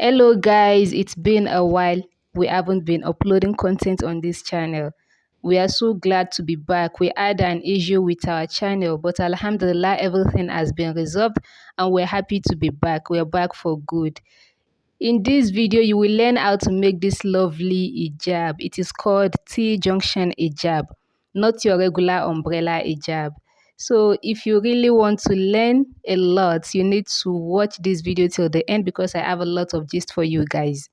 Hello guys, it's been a while. We haven't been uploading content on this channel. We are so glad to be back. We had an issue with our channel, but alhamdulillah everything has been resolved and we're happy to be back. We're back for good. In this video, you will learn how to make this lovely hijab. It is called T-junction hijab, not your regular umbrella hijab. So if you really want to learn a lot, you need to watch this video till the end because I have a lot of gist for you guys.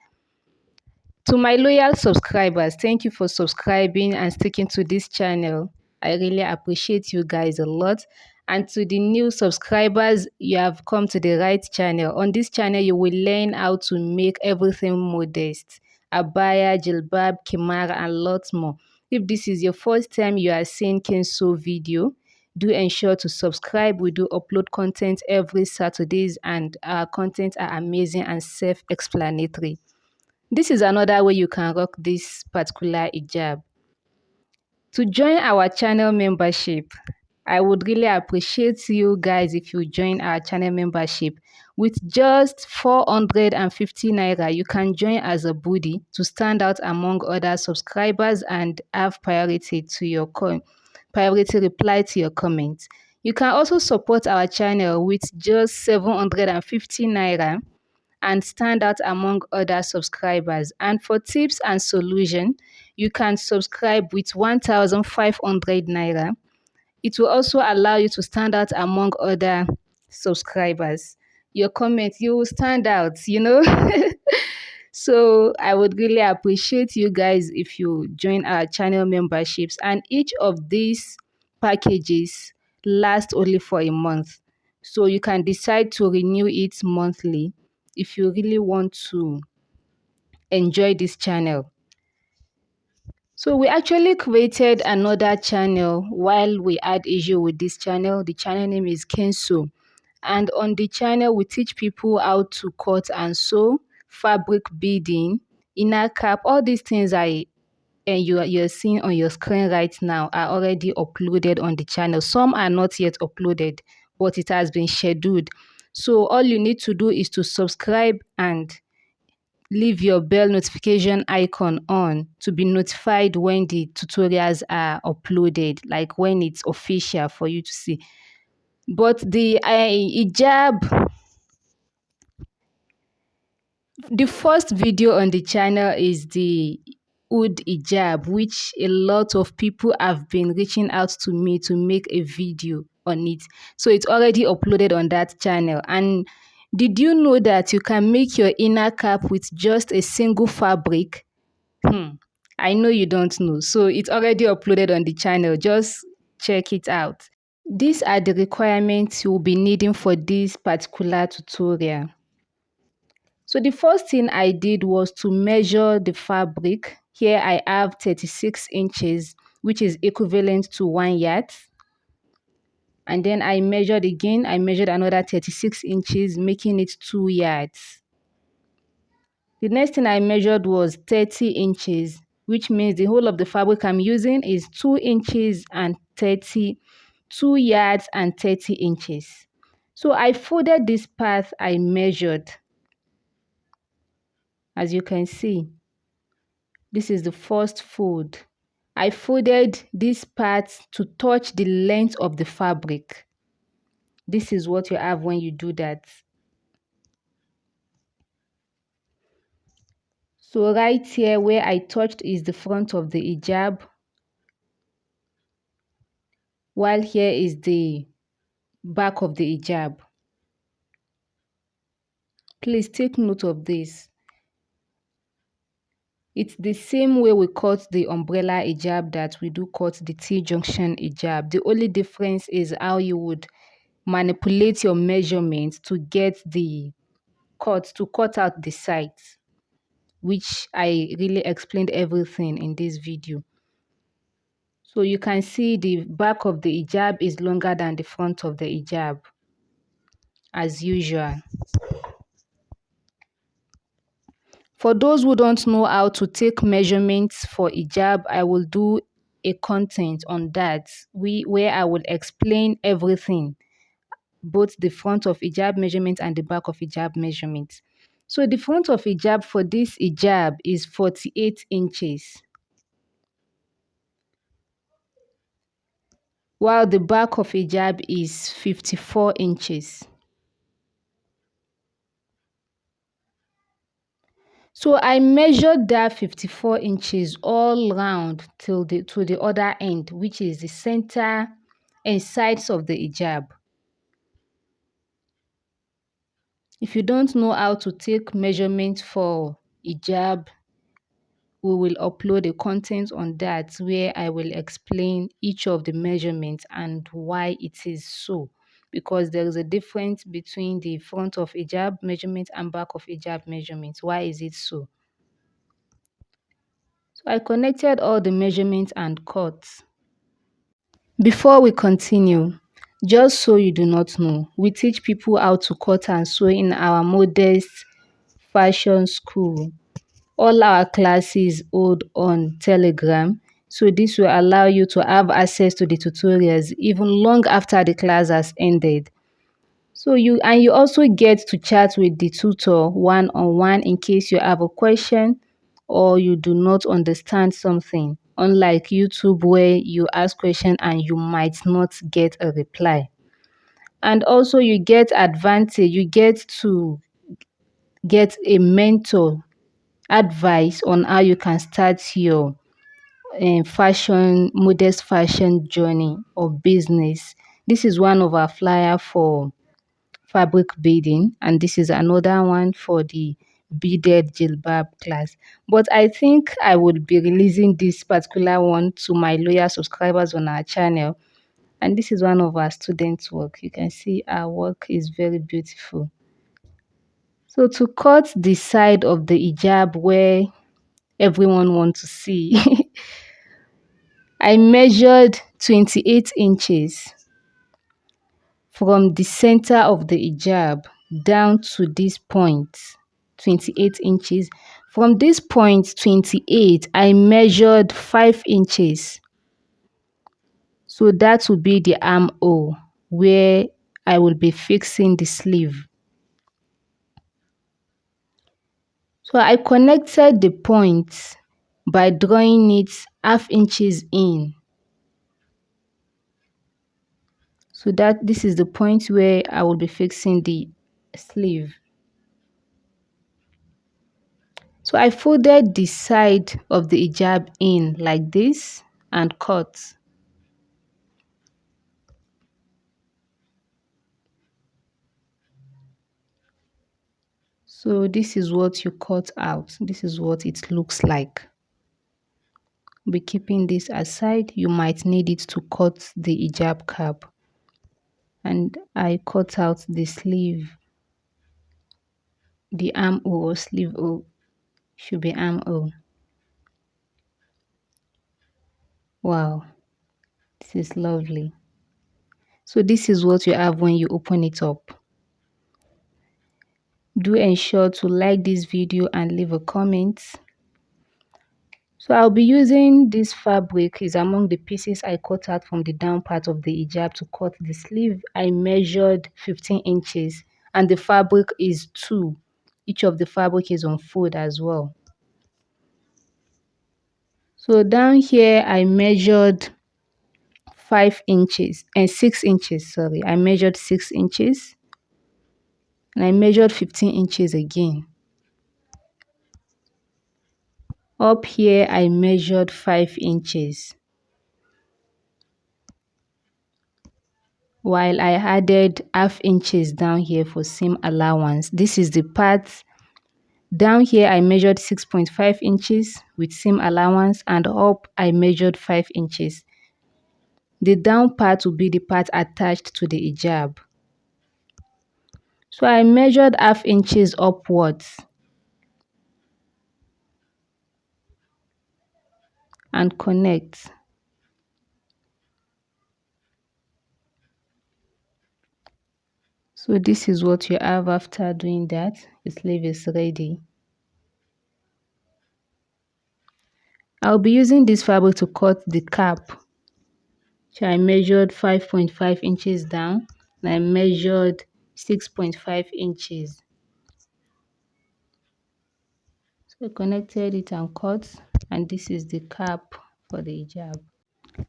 To my loyal subscribers, thank you for subscribing and sticking to this channel. I really appreciate you guys a lot. And to the new subscribers, you have come to the right channel. On this channel, you will learn how to make everything modest. Abaya, Jilbab, Khimar, and lots more. If this is your first time you are seeing YOUCANSEW video, do ensure to subscribe. We do upload content every Saturdays and our content are amazing and self-explanatory. This is another way you can rock this particular hijab. To join our channel membership, I would really appreciate you guys if you join our channel membership. With just 450 naira, you can join as a buddy to stand out among other subscribers and have priority reply to your comments. You can also support our channel with just 750 naira and stand out among other subscribers. And for tips and solution, you can subscribe with 1,500 naira. It will also allow you to stand out among other subscribers. Your comment, you will stand out. So I would really appreciate you guys if you join our channel memberships, and each of these packages last only for a month. So you can decide to renew it monthly if you really want to enjoy this channel. So we actually created another channel while we had issue with this channel. The channel name is YOUCANSEW, and on the channel we teach people how to cut and sew, fabric beading, inner cap. All these things you're seeing on your screen right now are already uploaded on the channel. Some are not yet uploaded, but it has been scheduled. So all you need to do is to subscribe and leave your bell notification icon on to be notified when the tutorials are uploaded, like when it's official for you to see. But the hijab, the first video on the channel is the Oud hijab, which a lot of people have been reaching out to me to make a video on it. So it's already uploaded on that channel. And did you know that you can make your inner cap with just a single fabric? I know you don't know. So it's already uploaded on the channel. Just check it out. These are the requirements you'll be needing for this particular tutorial. So the first thing I did was to measure the fabric. Here I have 36 inches, which is equivalent to 1 yard. And then I measured again. I measured another 36 inches, making it 2 yards. The next thing I measured was 30 inches, which means the whole of the fabric I'm using is 2 inches and 2 yards and 30 inches. So I folded this part I measured. As you can see, this is the first fold. I folded this part to touch the length of the fabric. This is what you have when you do that. So right here where I touched is the front of the hijab, while here is the back of the hijab. Please take note of this. It's the same way we cut the umbrella hijab that we do cut the T-junction hijab. The only difference is how you would manipulate your measurements to get the to cut out the sides, which I really explained everything in this video. So you can see the back of the hijab is longer than the front of the hijab, as usual. For those who don't know how to take measurements for hijab, I will do a content on that where I will explain everything, both the front of hijab measurement and the back of hijab measurement. So the front of hijab for this hijab is 48 inches, while the back of hijab is 54 inches. So I measured that 54 inches all round till to the other end, which is the center and sides of the hijab. If you don't know how to take measurements for hijab, we will upload a content on that where I will explain each of the measurements and why it is so. Because there is a difference between the front of hijab measurement and back of hijab measurements. Why is it so? So I connected all the measurements and cuts. Before we continue, just so you do not know, we teach people how to cut and sew in our modest fashion school. All our classes hold on Telegram, so this will allow you to have access to the tutorials even long after the class has ended. So you also get to chat with the tutor one-on-one in case you have a question or you do not understand something. Unlike YouTube where you ask question and you might not get a reply. And also you get advantage, you get to get a mentor advice on how you can start your modest fashion journey or business. This is one of our flyer for fabric beading, and this is another one for the beaded jilbab class. But I think I would be releasing this particular one to my loyal subscribers on our channel. And this is one of our students' work. You can see our work is very beautiful. So to cut the side of the hijab where everyone wants to see, I measured 28 inches from the center of the hijab down to this point, 28 inches. From this point, 28, I measured 5 inches. So that will be the armhole where I will be fixing the sleeve. So I connected the points by drawing it half inches in. So that this is the point where I will be fixing the sleeve. So I folded the side of the hijab in like this and cut. So this is what you cut out. This is what it looks like. Be keeping this aside. You might need it to cut the hijab cap. And I cut out the sleeve. The armhole or sleeve hole should be armhole. Wow, this is lovely. So this is what you have when you open it up. Do ensure to like this video and leave a comment. So I'll be using this fabric is among the pieces I cut out from the down part of the hijab to cut the sleeve. I measured 15 inches and the fabric is 2. Each of the fabric is on fold as well. So down here I measured 5 inches and 6 inches, sorry. I measured 6 inches and I measured 15 inches again. Up here I measured 5 inches. While I added half inches down here for seam allowance. This is the part down here I measured 6.5 inches with seam allowance and up I measured 5 inches. The down part will be the part attached to the hijab. So I measured half inches upwards and connect. So this is what you have after doing that. The sleeve is ready. I'll be using this fabric to cut the cap. So I measured 5.5 inches down and I measured 6.5 inches. So connected it and cut, and this is the cap for the hijab.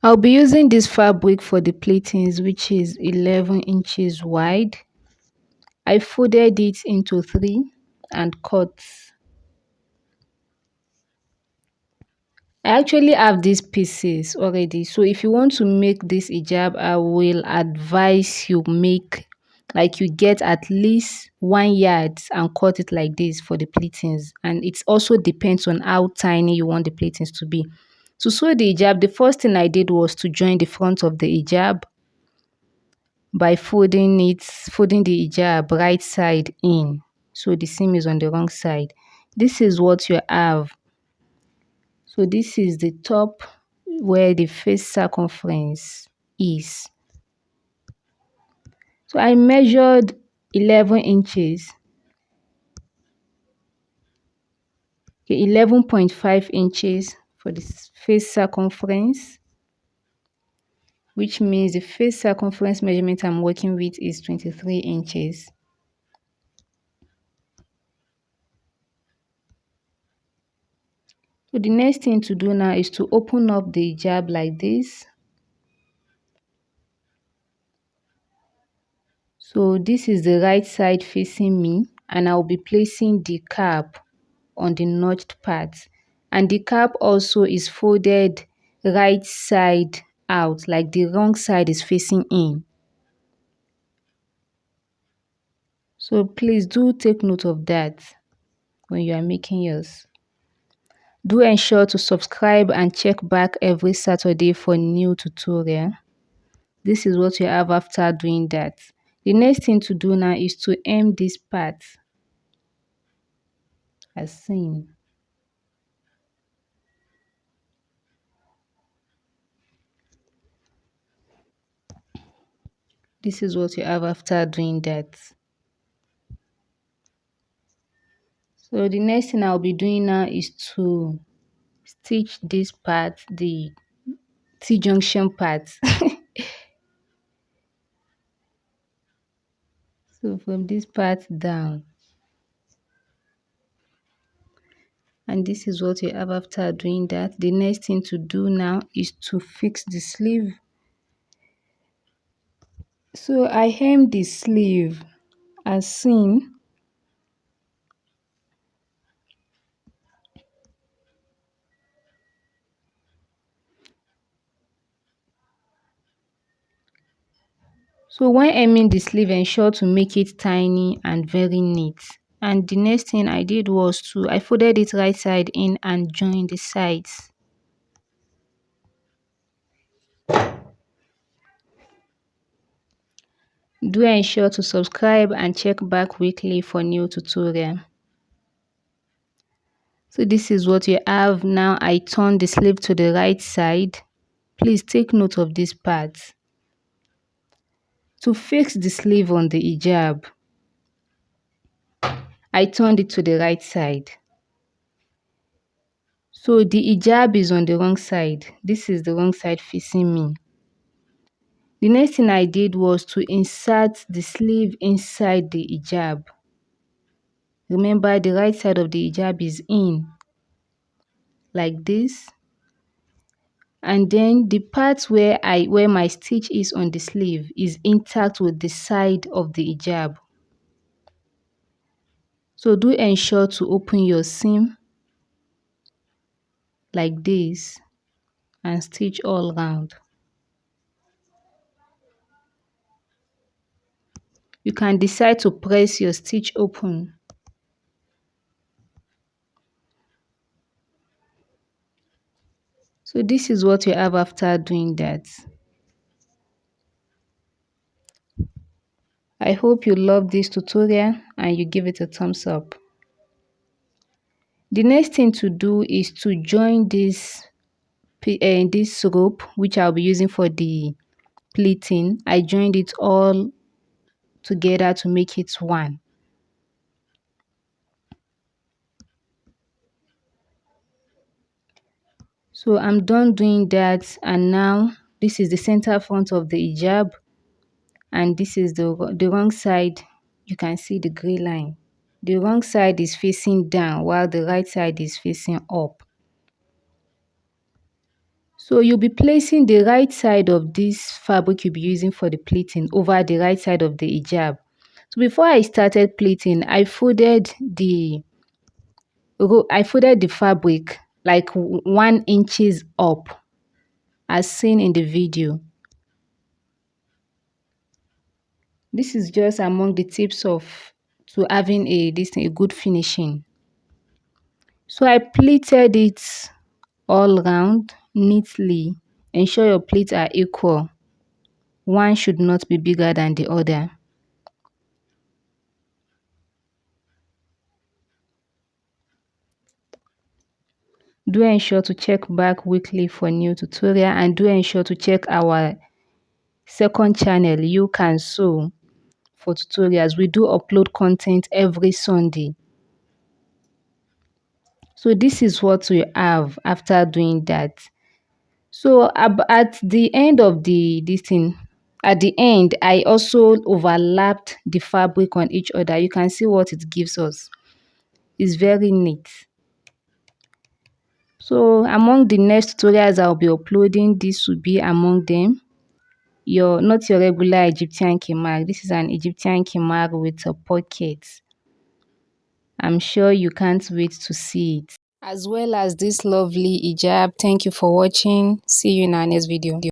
I'll be using this fabric for the pleatings, which is 11 inches wide. I folded it into 3 and cut. I actually have these pieces already, so if you want to make this hijab, I will advise you make, like, you get at least 1 yard and cut it like this for the pleatings, and it also depends on how tiny you want the pleatings to be. To sew the hijab, the first thing I did was to join the front of the hijab by folding the hijab right side in, so the seam is on the wrong side. This is what you have. So this is the top where the face circumference is. So I measured 11 inches, okay, 11.5 inches for the face circumference, which means the face circumference measurement I'm working with is 23 inches. So the next thing to do now is to open up the hijab like this. So this is the right side facing me, and I'll be placing the cap on the notched part, and the cap also is folded right side out, like the wrong side is facing in. So please do take note of that when you are making yours. Do ensure to subscribe and check back every Saturday for new tutorial. This is what you have after doing that. The next thing to do now is to hem this part as seen. This is what you have after doing that. So the next thing I'll be doing now is to stitch this part, the T-junction part. So from this part down. And this is what you have after doing that. The next thing to do now is to fix the sleeve. So I hem the sleeve as seen. So when hemming the sleeve, ensure to make it tiny and very neat. And the next thing I did was I folded it right side in and joined the sides. Do ensure to subscribe and check back weekly for new tutorial. So this is what you have now. I turn the sleeve to the right side. Please take note of this part. To fix the sleeve on the hijab, I turned it to the right side. So the hijab is on the wrong side. This is the wrong side facing me. The next thing I did was to insert the sleeve inside the hijab. Remember, the right side of the hijab is in, like this. And then the part where my stitch is on the sleeve is intact with the side of the hijab. So do ensure to open your seam like this and stitch all round. You can decide to press your stitch open. So this is what you have after doing that. I hope you love this tutorial and you give it a thumbs up. The next thing to do is to join this rope, which I'll be using for the pleating. I joined it all together to make it one. So I'm done doing that, and now this is the center front of the hijab, and this is the wrong side. You can see the gray line. The wrong side is facing down while the right side is facing up. So you'll be placing the right side of this fabric you'll be using for the pleating over the right side of the hijab. So before I started pleating, I folded the fabric like 1 inches up, as seen in the video. This is just among the tips of to having a good finishing. So I pleated it all round neatly. Ensure your pleats are equal. One should not be bigger than the other. Do ensure to check back weekly for new tutorial, and do ensure to check our second channel, You Can Sew, for tutorials. We do upload content every Sunday. So this is what we have after doing that. So at the end of this thing, at the end, I also overlapped the fabric on each other. You can see what it gives us. It's very neat. So among the next tutorials I'll be uploading, this will be among them. Not your regular Egyptian khimar. This is an Egyptian khimar with a pocket. I'm sure you can't wait to see it. As well as this lovely hijab. Thank you for watching. See you in our next video.